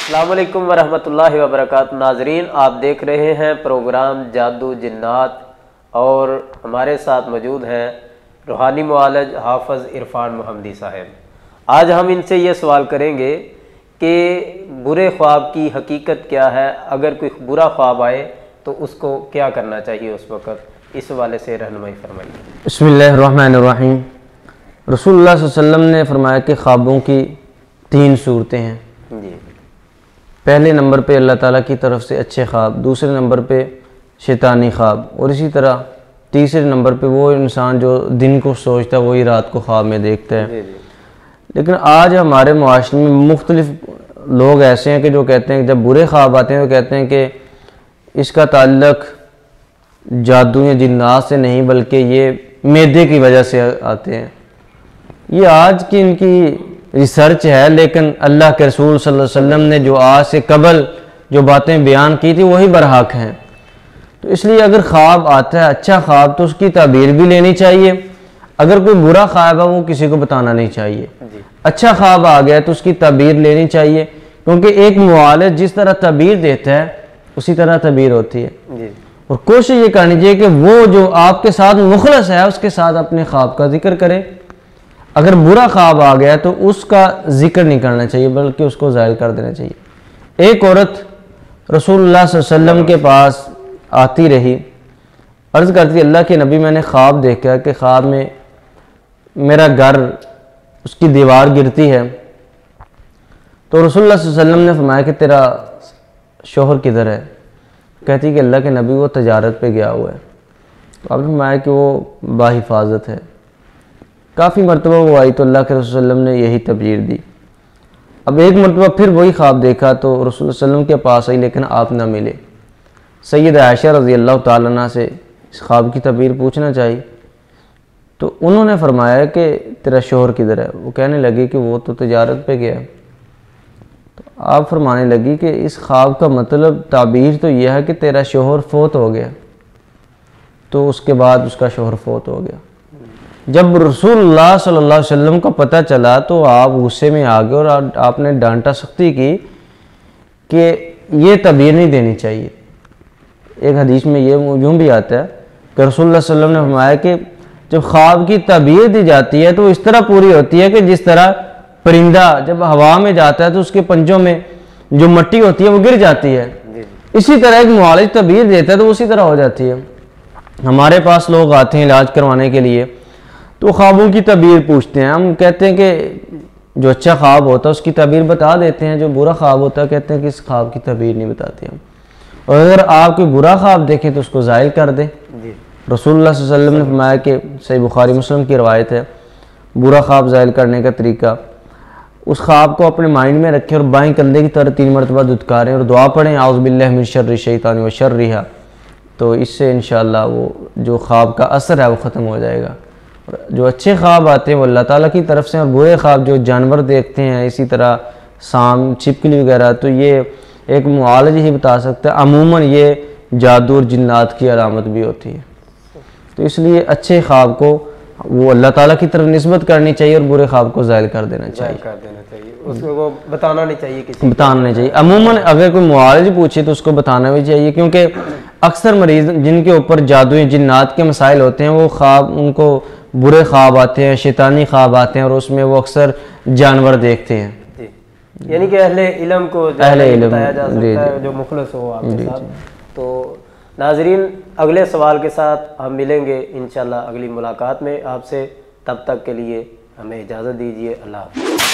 السلام علیکم ورحمۃ اللہ وبرکاتہ۔ ناظرین، آپ دیکھ رہے ہیں پروگرام جادو جنات اور ہمارے ساتھ موجود ہیں روحانی معالج حافظ عرفان محمدی صاحب۔ آج ہم ان سے یہ سوال کریں گے کہ برے خواب کی حقیقت کیا ہے، اگر کوئی برا خواب آئے تو اس کو کیا کرنا چاہیے اس وقت، اس حوالے سے رہنمائی فرمائیے۔ بسم اللہ الرحمن الرحیم۔ رسول اللہ صلی اللہ علیہ وسلم نے فرمایا کہ خوابوں کی 3 صورتیں ہیں۔ جی، پہلے نمبر پہ اللہ تعالیٰ کی طرف سے اچھے خواب، دوسرے نمبر پہ شیطانی خواب، اور اسی طرح تیسرے نمبر پہ وہ انسان جو دن کو سوچتا ہے وہی رات کو خواب میں دیکھتا ہے۔ جی جی لیکن آج ہمارے معاشرے میں مختلف لوگ ایسے ہیں کہ جو کہتے ہیں کہ جب برے خواب آتے ہیں تو کہتے ہیں کہ اس کا تعلق جادو یا جنات سے نہیں بلکہ یہ معدے کی وجہ سے آتے ہیں۔ یہ آج کی ان کی ریسرچ ہے، لیکن اللہ کے رسول صلی اللہ علیہ وسلم نے جو آج سے قبل جو باتیں بیان کی تھی وہی برحق ہیں۔ تو اس لیے اگر خواب آتا ہے اچھا خواب تو اس کی تعبیر بھی لینی چاہیے، اگر کوئی برا خواب ہے وہ کسی کو بتانا نہیں چاہیے۔ اچھا خواب آ گیا تو اس کی تعبیر لینی چاہیے، کیونکہ ایک معالج جس طرح تعبیر دیتا ہے اسی طرح تعبیر ہوتی ہے۔ جی، اور کوشش یہ کرنی چاہیے کہ وہ جو آپ کے ساتھ مخلص ہے اس کے ساتھ اپنے خواب کا ذکر کرے۔ اگر برا خواب آ گیا تو اس کا ذکر نہیں کرنا چاہیے بلکہ اس کو ظاہر کر دینا چاہیے۔ ایک عورت رسول اللہ صلی اللہ علیہ وسلم کے پاس آتی رہی، عرض کرتی اللہ کے نبی میں نے خواب دیکھا کہ خواب میں میرا گھر اس کی دیوار گرتی ہے، تو رسول اللہ صلی اللہ علیہ وسلم نے فرمایا کہ تیرا شوہر کدھر ہے؟ کہتی کہ اللہ کے نبی وہ تجارت پہ گیا ہوا ہے۔ تو آپ نے فرمایا کہ وہ باحفاظت ہے۔ کافی مرتبہ وہ آئی تو اللہ کے رسول صلی اللہ علیہ وسلم نے یہی تعبیر دی۔ اب ایک مرتبہ پھر وہی خواب دیکھا تو رسول اللہ صلی اللہ علیہ وسلم کے پاس آئی لیکن آپ نہ ملے۔ سید عائشہ رضی اللہ تعالیٰ عنہ سے اس خواب کی تعبیر پوچھنا چاہیے تو انہوں نے فرمایا کہ تیرا شوہر کدھر ہے؟ وہ کہنے لگی کہ وہ تو تجارت پہ گیا ہے۔ تو آپ فرمانے لگی کہ اس خواب کا مطلب تعبیر تو یہ ہے کہ تیرا شوہر فوت ہو گیا۔ تو اس کے بعد اس کا شوہر فوت ہو گیا۔ جب رسول اللہ صلی اللہ علیہ وسلم کو پتہ چلا تو آپ غصے میں آ گئے اور آپ نے ڈانٹا سختی کی کہ یہ تعبیر نہیں دینی چاہیے۔ ایک حدیث میں یہ یوں بھی آتا ہے کہ رسول اللہ صلی اللہ علیہ وسلم نے فرمایا کہ جب خواب کی تعبیر دی جاتی ہے تو اس طرح پوری ہوتی ہے کہ جس طرح پرندہ جب ہوا میں جاتا ہے تو اس کے پنجوں میں جو مٹی ہوتی ہے وہ گر جاتی ہے، اسی طرح ایک معالج تعبیر دیتا ہے تو اسی طرح ہو جاتی ہے۔ ہمارے پاس لوگ آتے ہیں علاج کروانے کے لیے تو خوابوں کی تعبیر پوچھتے ہیں، ہم کہتے ہیں کہ جو اچھا خواب ہوتا ہے اس کی تعبیر بتا دیتے ہیں، جو برا خواب ہوتا ہے کہتے ہیں کہ اس خواب کی تعبیر نہیں بتاتے ہم۔ اور اگر آپ کوئی برا خواب دیکھیں تو اس کو ظاہر کر دیں۔ رسول اللہ صلی اللہ علیہ وسلم نے فرمایا کہ صحیح بخاری مسلم کی روایت ہے، برا خواب ظاہر کرنے کا طریقہ، اس خواب کو اپنے مائنڈ میں رکھیں اور بائیں کندھے کی طرف 3 مرتبہ دھتکاریں اور دعا پڑھیں اعوذ باللہ من شر الشیطان و شرہا، تو اس سے انشاءاللہ وہ جو خواب کا اثر ہے وہ ختم ہو جائے گا۔ جو اچھے خواب آتے ہیں وہ اللہ تعالیٰ کی طرف سے، اور برے خواب جو جانور دیکھتے ہیں اسی طرح سانپ چھپکلی وغیرہ تو یہ ایک معالج ہی بتا سکتا ہے، عموماً یہ جادو اور جنات کی علامت بھی ہوتی ہے۔ تو اس لیے اچھے خواب کو وہ اللہ تعالیٰ کی طرف نسبت کرنی چاہیے اور برے خواب کو ظاہر کر دینا چاہیے، اس کو بتانا نہیں چاہیے، کسی بتانا نہیں چاہیے۔ عموماً اگر کوئی معالج پوچھے تو اس کو بتانا بھی چاہیے، کیونکہ اکثر مریض جن کے اوپر جادو یا جنات کے مسائل ہوتے ہیں وہ خواب ان کو برے خواب آتے ہیں، شیطانی خواب آتے ہیں اور اس میں وہ اکثر جانور دیکھتے ہیں۔ یعنی کہ اہل علم کو بتایا جا سکتا ہے جو مخلص ہو آپ کے ساتھ۔ تو ناظرین، اگلے سوال کے ساتھ ہم ملیں گے انشاءاللہ اگلی ملاقات میں آپ سے، تب تک کے لیے ہمیں اجازت دیجیے، اللہ حافظ۔